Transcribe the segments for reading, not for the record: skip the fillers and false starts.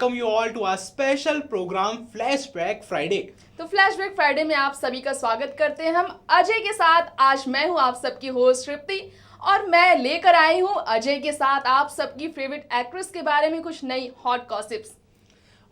welcome you all to our special program Flashback Friday। तो flashback Friday में आप सभी का स्वागत करते हैं हम अजय के साथ। आज मैं हूं आप सबकी होस्ट तृप्ति और मैं लेकर आई हूं अजय के साथ आप सबकी फेवरेट एक्ट्रेस के बारे में कुछ नई हॉट गॉसिप्स।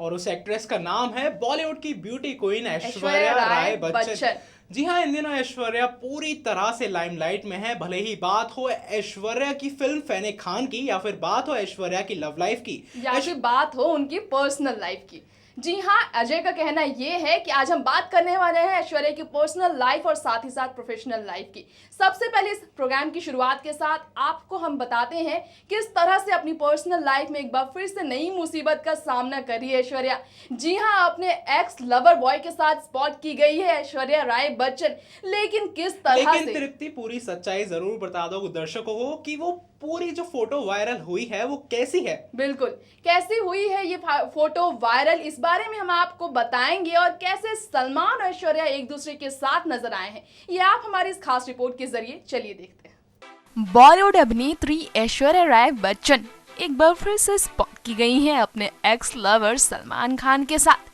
और उस एक्ट्रेस का नाम है बॉलीवुड की ब्यूटी क्वीन ऐश्वर्या राय बच्चन। जी हाँ, इन दिनों ऐश्वर्या पूरी तरह से लाइमलाइट में है। भले ही बात हो ऐश्वर्या की फिल्म फैने खान की या फिर बात हो ऐश्वर्या की लव लाइफ की या फिर बात हो उनकी पर्सनल लाइफ की। जी हाँ, अजय का कहना ये है कि आज हम बात करने वाले हैं ऐश्वर्या की पर्सनल लाइफ और साथ ही साथ प्रोफेशनल लाइफ की। सबसे पहले इस प्रोग्राम की शुरुआत के साथ आपको हम बताते हैं किस तरह से अपनी पर्सनल लाइफ में एक बार फिर से नई मुसीबत का सामना कर रही है ऐश्वर्या। जी हाँ, अपने एक्स लवर बॉय के साथ स्पॉट की गई है ऐश्वर्या राय बच्चन, लेकिन किस तरह से। तृप्ति, पूरी सच्चाई जरूर बता दो दर्शकों को कि वो पूरी जो फोटो वायरल हुई है वो कैसी है। बिल्कुल, कैसी हुई है ये फोटो वायरल, इस बारे में हम आपको बताएंगे और कैसे सलमान और ऐश्वर्या एक दूसरे के साथ नजर आए हैं ये आप हमारी इस खास रिपोर्ट के जरिए चलिए देखते हैं। बॉलीवुड अभिनेत्री ऐश्वर्या राय बच्चन एक बार फिर से स्पॉट की गई हैं अपने एक्स लवर सलमान खान के साथ।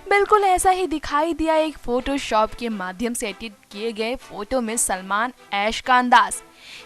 बिल्कुल ऐसा ही दिखाई दिया एक फोटोशॉप के माध्यम से एडिट किए गए फोटो में सलमान ऐश का अंदाज।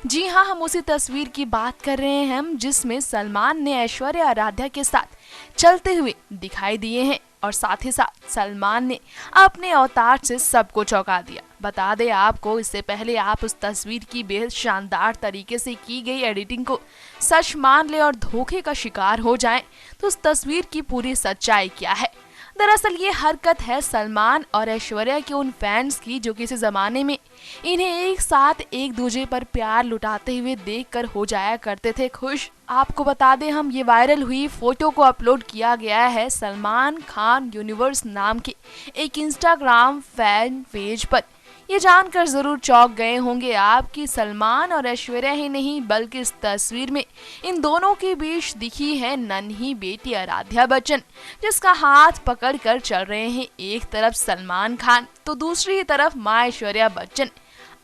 जी हाँ, हम उसी तस्वीर की बात कर रहे हैं हम जिसमें सलमान ने ऐश्वर्या आराध्या के साथ चलते हुए दिखाई दिए हैं और साथ ही साथ सलमान ने अपने अवतार से सबको चौंका दिया। बता दें आपको, इससे पहले आप उस तस्वीर की बेहद शानदार तरीके से की गई एडिटिंग को सच मान ले और धोखे का शिकार हो जाएं, तो उस तस्वीर की पूरी सच्चाई क्या है। दरअसल ये हरकत है सलमान और ऐश्वर्या के उन फैंस की जो किसी जमाने में इन्हें एक साथ एक दूसरे पर प्यार लुटाते हुए देखकर हो जाया करते थे खुश। आपको बता दें हम, ये वायरल हुई फोटो को अपलोड किया गया है सलमान खान यूनिवर्स नाम के एक इंस्टाग्राम फैन पेज पर। ये जानकर जरूर चौंक गए होंगे आप कि सलमान और ऐश्वर्या ही नहीं बल्कि इस तस्वीर में इन दोनों के बीच दिखी है नन्ही बेटी आराध्या बच्चन, जिसका हाथ पकड़कर चल रहे हैं एक तरफ सलमान खान तो दूसरी ही तरफ मां ऐश्वर्या बच्चन।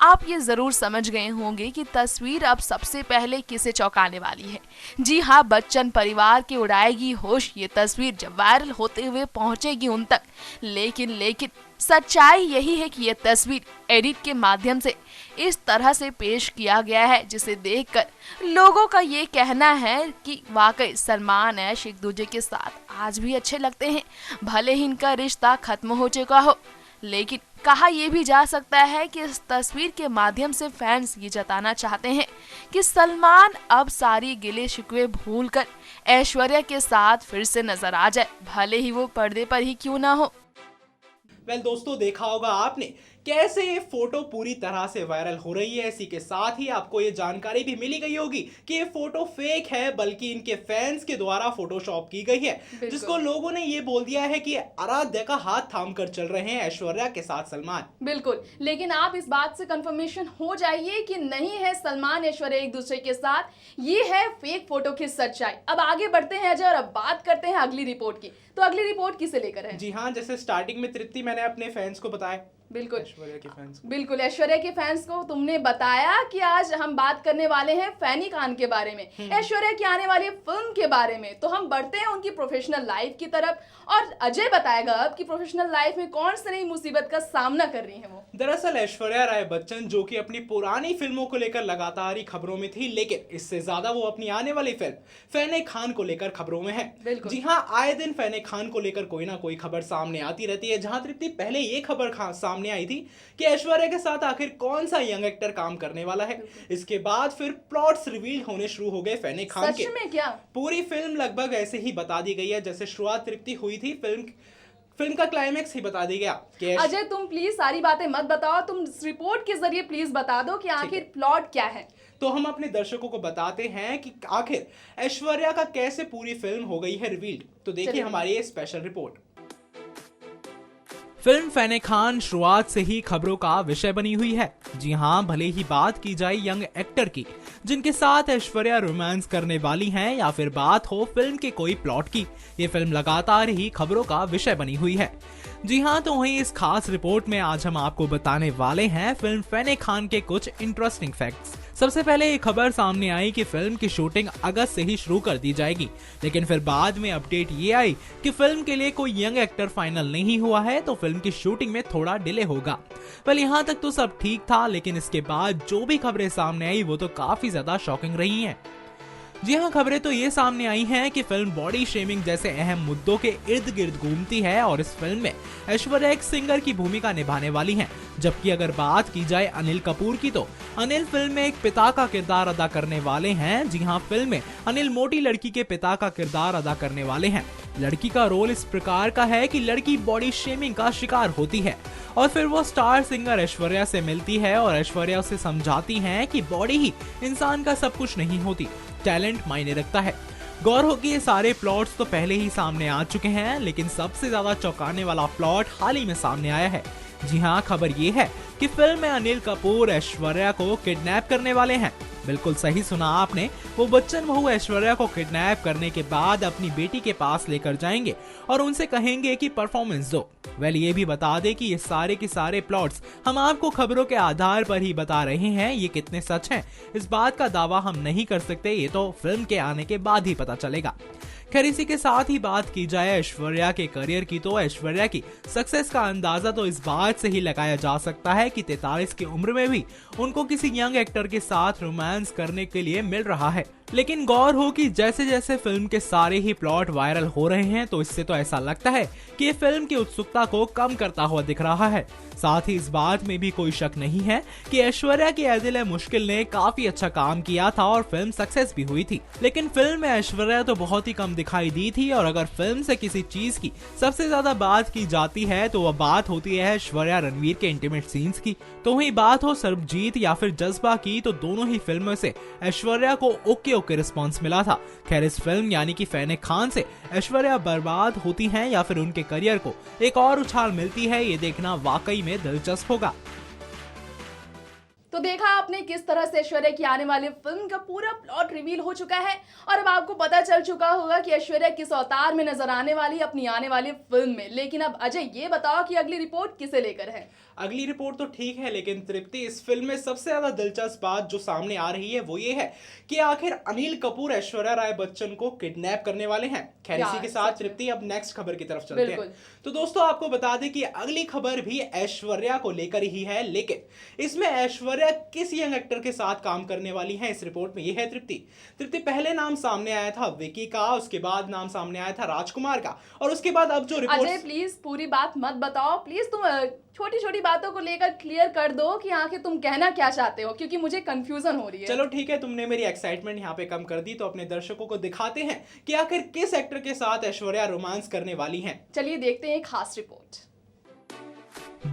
आप ये जरूर समझ गए होंगे कि तस्वीर अब सबसे पहले किसे चौंकाने वाली है। जी हाँ, बच्चन परिवार की उड़ाएगी होश ये तस्वीर जब वायरल होते हुए पहुंचेगी उन तक। लेकिन सच्चाई यही है कि ये तस्वीर एडिट के माध्यम से इस तरह से पेश किया गया है जिसे देखकर लोगों का ये कहना है कि वाकई सलमान ऐश एक दूसरे के साथ आज भी अच्छे लगते हैं, भले ही इनका रिश्ता खत्म हो चुका हो। लेकिन कहा यह भी जा सकता है कि इस तस्वीर के माध्यम से फैंस ये जताना चाहते हैं कि सलमान अब सारी गिले शिकवे भूलकर ऐश्वर्या के साथ फिर से नजर आ जाए, भले ही वो पर्दे पर ही क्यों ना हो। दोस्तों, देखा होगा आपने कैसे ये फोटो पूरी तरह से वायरल हो रही है। इसी के साथ ही आपको ये जानकारी भी मिली गई होगी कि ये फोटो फेक है, बल्कि इनके फैंस के द्वारा फोटोशॉप की गई है, जिसको लोगों ने ये बोल दिया है कि आराध्या का हाथ थाम कर चल रहे हैं ऐश्वर्या के साथ सलमान। बिल्कुल, लेकिन आप इस बात से कंफर्मेशन हो जाइए कि नहीं है सलमान ऐश्वर्या एक दूसरे के साथ, ये है फेक फोटो की सच्चाई। अब आगे बढ़ते हैं अजय और अब बात करते हैं अगली रिपोर्ट की। तो अगली रिपोर्ट किसे लेकर है? जी हाँ, जैसे स्टार्टिंग में तृप्ति मैंने अपने फैंस को बताया, बिल्कुल ऐश्वर्या के फैंस को। बिल्कुल, ऐश्वर्या के फैंस को तुमने बताया कि आज हम बात करने वाले हैं फैनी खान के बारे में, ऐश्वर्या की आने वाली फिल्म के बारे में। तो हम बढ़ते हैं उनकी प्रोफेशनल लाइफ की तरफ और अजय बताएगा अब कि प्रोफेशनल लाइफ में कौन सी नई मुसीबत का सामना कर रही है वो। दरअसल ऐश्वर्या राय बच्चन जो कि अपनी पुरानी फिल्मों को लेकर लगातार ही खबरों में थी, लेकिन इससे ज्यादा वो अपनी आने वाली फिल्म फैने खान को लेकर खबरों में है। जी हाँ, आए दिन फैने खान को लेकर कोई ना कोई खबर सामने आती रहती है। जहां तृप्ति पहले ये खबर सामने आई थी कि ऐश्वर्या के साथ आखिर कौन सा यंग एक्टर काम करने वाला है। इसके बाद फिर प्लॉट्स रिवील होने शुरू हो गए फैने खान के। सच में क्या? पूरी फिल्म लगभग ऐसे ही बता दी गई है जैसे शुरुआत तृप्ति हुई थी। फिल्म का क्लाइमेक्स ही बता दी गया कि अजय तुम प्लीज सारी बातें मत बताओ, तुम इस रिपोर्ट के जरिए प्लीज बता दो कि आखिर प्लॉट क्या है। तो हम अपने दर्शकों को बताते हैं कि आखिर ऐश्वर्या का कैसे पूरी फिल्म हो गई है रिवील्ड। तो देखिए हमारी ये स्पेशल रिपोर्ट। फिल्म फैने खान शुरुआत से ही खबरों का विषय बनी हुई है। जी हाँ, भले ही बात की जाए यंग एक्टर की जिनके साथ ऐश्वर्या रोमांस करने वाली हैं, या फिर बात हो फिल्म के कोई प्लॉट की, ये फिल्म लगातार ही खबरों का विषय बनी हुई है। जी हाँ, तो वहीं इस खास रिपोर्ट में आज हम आपको बताने वाले हैं फिल्म फैने खान के कुछ इंटरेस्टिंग फैक्ट्स। सबसे पहले ये खबर सामने आई कि फिल्म की शूटिंग अगस्त से ही शुरू कर दी जाएगी, लेकिन फिर बाद में अपडेट ये आई कि फिल्म के लिए कोई यंग एक्टर फाइनल नहीं हुआ है, तो फिल्म की शूटिंग में थोड़ा डिले होगा। वेल, यहाँ तक तो सब ठीक था, लेकिन इसके बाद जो भी खबरें सामने आई वो तो काफी ज्यादा शॉकिंग रही हैं। जी हाँ, खबरें तो ये सामने आई हैं कि फिल्म बॉडी शेमिंग जैसे अहम मुद्दों के इर्द गिर्द घूमती है और इस फिल्म में ऐश्वर्या एक सिंगर की भूमिका निभाने वाली हैं। जबकि अगर बात की जाए अनिल कपूर की, तो अनिल फिल्म में एक पिता का किरदार अदा करने वाले हैं। जी हाँ, फिल्म में अनिल मोटी लड़की के पिता का किरदार अदा करने वाले हैं। लड़की का रोल इस प्रकार का है कि लड़की बॉडी शेमिंग का शिकार होती है और फिर वो स्टार सिंगर ऐश्वर्या से मिलती है और ऐश्वर्या उसे समझाती है कि बॉडी ही इंसान का सब कुछ नहीं होती, टैलेंट मायने रखता है। गौर हो कि ये सारे प्लॉट्स तो पहले ही सामने आ चुके हैं, लेकिन सबसे ज्यादा चौंकाने वाला प्लॉट हाल ही में सामने आया है। जी हाँ, खबर ये है कि फिल्म में अनिल कपूर ऐश्वर्या को किडनैप करने वाले हैं। बिल्कुल सही सुना आपने, वो बच्चन बहू ऐश्वर्या को किडनैप करने के बाद अपनी बेटी के पास लेकर जाएंगे और उनसे कहेंगे कि परफॉर्मेंस दो। वेल, ये भी बता दे कि ये सारे के सारे प्लॉट्स हम आपको खबरों के आधार पर ही बता रहे हैं। ये कितने सच हैं, इस बात का दावा हम नहीं कर सकते, ये तो फिल्म के आने के बाद ही पता चलेगा। खैर, इसी के साथ ही बात की जाए ऐश्वर्या के करियर की, तो ऐश्वर्या की सक्सेस का अंदाजा तो इस बात से ही लगाया जा सकता है कि 43 की उम्र में भी उनको किसी यंग एक्टर के साथ रोमांस करने के लिए मिल रहा है। लेकिन गौर हो कि जैसे जैसे फिल्म के सारे ही प्लॉट वायरल हो रहे हैं, तो इससे तो ऐसा लगता है कि ये फिल्म की उत्सुकता को कम करता हुआ दिख रहा है। साथ ही इस बात में भी कोई शक नहीं है कि ऐश्वर्या की ए दिल है मुश्किल ने काफी अच्छा काम किया था और फिल्म सक्सेस भी हुई थी। लेकिन फिल्म में ऐश्वर्या तो बहुत ही कम दिखाई दी थी, और अगर फिल्म से किसी चीज की सबसे ज्यादा बात की जाती है तो वह बात होती है ऐश्वर्या रणवीर के इंटीमेट सीन्स की। तो वही बात हो सरबजीत या फिर जज्बा की, तो दोनों ही फिल्मों से ऐश्वर्या को ओके रिस्पॉन्स मिला था। खैर, इस फिल्म यानी कि फैने खान से ऐश्वर्या बर्बाद होती हैं या फिर उनके करियर को एक और उछाल मिलती है, ये देखना वाकई में दिलचस्प होगा। तो देखा आपने किस तरह से ऐश्वर्या की आने वाली फिल्म का पूरा प्लॉट रिवील हो चुका है और अब आपको पता चल चुका होगा कि ऐश्वर्या किस अवतार में नजर आने वाली है अपनी आने वाली फिल्म में। लेकिन अब अजय ये बताओ कि अगली रिपोर्ट किसे लेकर है? अगली रिपोर्ट तो ठीक है, लेकिन तृप्ति, इस फिल्म में सबसे ज्यादा दिलचस्प बात जो सामने आ रही है वो ये है कि आखिर अनिल कपूर ऐश्वर्या राय बच्चन को किडनैप करने वाले हैं। खैर, इसी के साथ तृप्ति अब नेक्स्ट खबर की तरफ चलते हैं। तो दोस्तों, आपको बता दें कि अगली खबर भी ऐश्वर्या को लेकर ही है, लेकिन इसमें ऐश्वर्या किस यंग एक्टर के साथ काम करने वाली है इस रिपोर्ट में ये है तृप्ति। पहले नाम सामने आया था विकी का, उसके बाद नाम सामने आया था राजकुमार का, और उसके बाद अब जो रिपोर्ट। अजय प्लीज पूरी बात मत बताओ, प्लीज तुम छोटी छोटी बातों को लेकर क्लियर कर दो कि आखिर तुम कहना क्या चाहते हो, क्योंकि मुझे कंफ्यूजन हो रही है। चलो ठीक है, तुमने मेरी एक्साइटमेंट यहाँ पे कम कर दी, तो अपने दर्शकों को दिखाते हैं कि आखिर किस एक्टर के साथ ऐश्वर्या रोमांस करने वाली हैं। चलिए देखते हैं एक खास रिपोर्ट।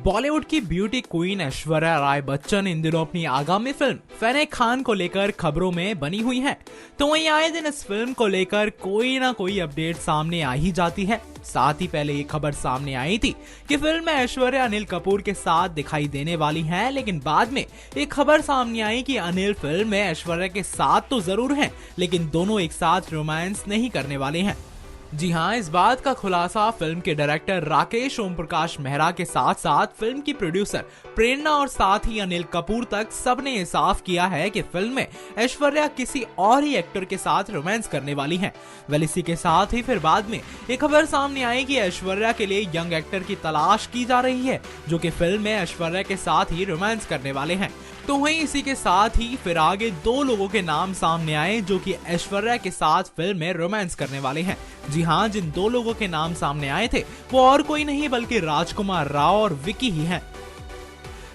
बॉलीवुड की ब्यूटी क्वीन ऐश्वर्या राय बच्चन इन दिनों अपनी आगामी फिल्म फैने खान को लेकर खबरों में बनी हुई हैं। तो वहीं आए दिन इस फिल्म को लेकर कोई ना कोई अपडेट सामने आ ही जाती है। साथ ही पहले ये खबर सामने आई थी कि फिल्म में ऐश्वर्या अनिल कपूर के साथ दिखाई देने वाली हैं, लेकिन बाद में एक खबर सामने आई कि अनिल फिल्म में ऐश्वर्या के साथ तो जरूर हैं, लेकिन दोनों एक साथ रोमांस नहीं करने वाले हैं। जी हाँ, इस बात का खुलासा फिल्म के डायरेक्टर राकेश ओम प्रकाश मेहरा के साथ साथ फिल्म की प्रोड्यूसर प्रेरणा और साथ ही अनिल कपूर तक सबने ये साफ किया है कि फिल्म में ऐश्वर्या किसी और ही एक्टर के साथ रोमांस करने वाली हैं। वेल, इसी के साथ ही फिर बाद में एक खबर सामने आई कि ऐश्वर्या के लिए यंग एक्टर की तलाश की जा रही है जो कि फिल्म में ऐश्वर्या के साथ ही रोमांस करने वाले हैं। तो वहीं इसी के साथ ही फिर आगे दो लोगों के नाम सामने आए जो कि ऐश्वर्या के साथ फिल्म में रोमांस करने वाले हैं। जी हाँ, जिन दो लोगों के नाम सामने आए थे वो और कोई नहीं बल्कि राजकुमार राव और विकी ही हैं।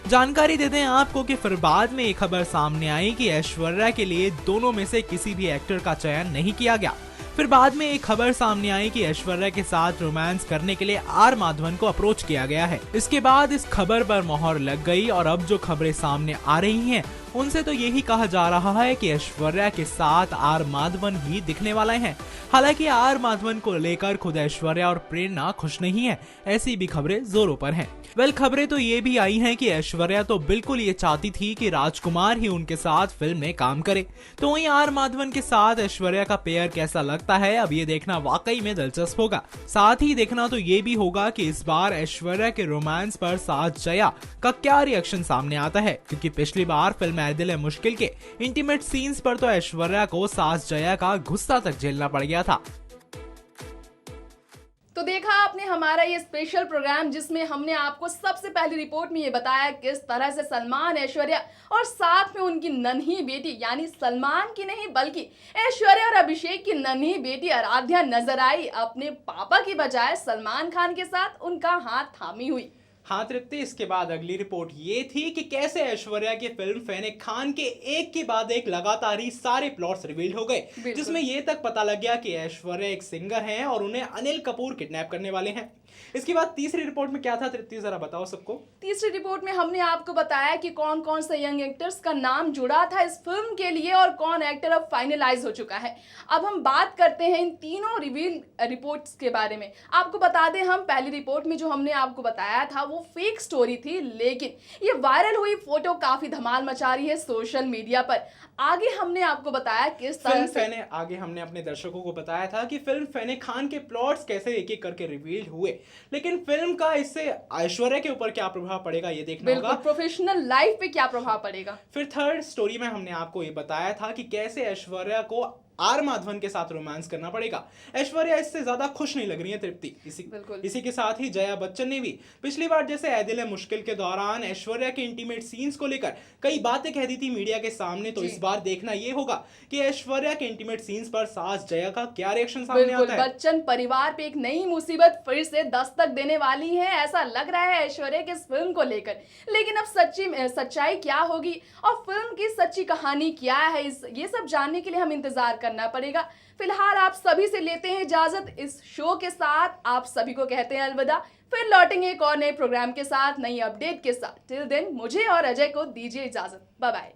जानकारी देते हैं आपको कि फिर बाद में एक खबर सामने आई कि ऐश्वर्या के लिए दोनों में से किसी भी एक्टर का चयन नहीं किया गया। फिर बाद में एक खबर सामने आई कि ऐश्वर्या के साथ रोमांस करने के लिए आर माधवन को अप्रोच किया गया है। इसके बाद इस खबर पर मोहर लग गई और अब जो खबरें सामने आ रही हैं उनसे तो यही कहा जा रहा है कि ऐश्वर्या के साथ आर माधवन ही दिखने वाले हैं। हालांकि आर माधवन को लेकर खुद ऐश्वर्या और प्रेरणा खुश नहीं है, ऐसी भी खबरें जोरों पर हैं। खबरें तो ये भी आई हैं कि ऐश्वर्या तो बिल्कुल ये चाहती थी कि राजकुमार ही उनके साथ फिल्म में काम करे। तो वहीं आर माधवन के साथ ऐश्वर्या का पेयर कैसा लगता है, अब ये देखना वाकई में दिलचस्प होगा। साथ ही देखना तो ये भी होगा कि इस बार ऐश्वर्या के रोमांस पर साथ जया का क्या रिएक्शन सामने आता है, क्योंकि पिछली बार फिल्म ऐ दिल है मुश्किल के इंटीमेट सीन्स पर तो ऐश्वर्या को सास जया का गुस्सा तक झेलना पड़ गया था। तो देखा आपने हमारा ये स्पेशल प्रोग्राम, जिसमें हमने आपको सबसे पहली रिपोर्ट में ये बताया किस तरह से सलमान, ऐश्वर्या और साथ में उनकी नन्ही बेटी, यानी सलमान की नहीं बल्कि ऐश्वर्या और अभिषेक की नन्ही बेटी आराध्या नजर आई अपने पापा की बजाय सलमान खान के साथ उनका हाथ थामी हुई। हाँ तृप्ति, इसके बाद अगली रिपोर्ट ये थी कि कैसे ऐश्वर्या की फिल्म फैने खान के एक के बाद एक लगातार ही सारे प्लॉट्स रिवील हो गए, जिसमें ये तक पता लग गया कि ऐश्वर्या एक सिंगर हैं और उन्हें अनिल कपूर किडनैप करने वाले हैं। इसके बाद तीसरी रिपोर्ट में क्या था तृप्ति, जरा बताओ सबको। तीसरी रिपोर्ट में हमने आपको बताया कि कौन कौन से यंग एक्टर्स का नाम जुड़ा था इस फिल्म के लिए और कौन एक्टर अब फाइनलाइज हो चुका है। अब हम बात करते हैं इन तीनों रिवील रिपोर्ट्स के बारे में। आपको बता दें, हम पहली रिपोर्ट में जो हमने आपको बताया था वो फेक स्टोरी थी, लेकिन ये वायरल हुई फोटो काफी धमाल मचा रही है सोशल मीडिया पर। आगे हमने आपको बताया किस तरह से आगे हमने अपने दर्शकों को बताया था कि फिल्म फैने खान के प्लॉट्स कैसे एक एक करके रिवील हुए, लेकिन फिल्म का इससे ऐश्वर्या के ऊपर क्या प्रभाव पड़ेगा ये देखना होगा। प्रोफेशनल लाइफ पे क्या प्रभाव पड़ेगा। फिर थर्ड स्टोरी में हमने आपको ये बताया था कि कैसे ऐश्वर्या को आर माधवन के साथ रोमांस करना पड़ेगा। ऐश्वर्या इससे ज्यादा खुश नहीं लग रही है तृप्ति। इसी के साथ ही जया बच्चन ने भी पिछली बार जैसे ऐ दिल है मुश्किल के दौरान ऐश्वर्या के इंटीमेट सीन्स को लेकर कई बातें कह दी थी मीडिया के सामने। तो इस बार देखना ये होगा कि ऐश्वर्या के इंटीमेट सीन्स पर सास जया का क्या रिएक्शन सामने आता है। बच्चन परिवार पे एक नई मुसीबत फिर से दस्तक देने वाली है, ऐसा लग रहा है ऐश्वर्या की इस फिल्म को लेकर। लेकिन अब सच्चाई क्या होगी और फिल्म की सच्ची कहानी क्या है, ये सब जानने के लिए हम इंतजार करना पड़ेगा। फिलहाल आप सभी से लेते हैं इजाजत इस शो के साथ। आप सभी को कहते हैं अलविदा। फिर लौटेंगे एक और नए प्रोग्राम के साथ, नई अपडेट के साथ। टिल देन मुझे और अजय को दीजिए इजाजत। Bye bye.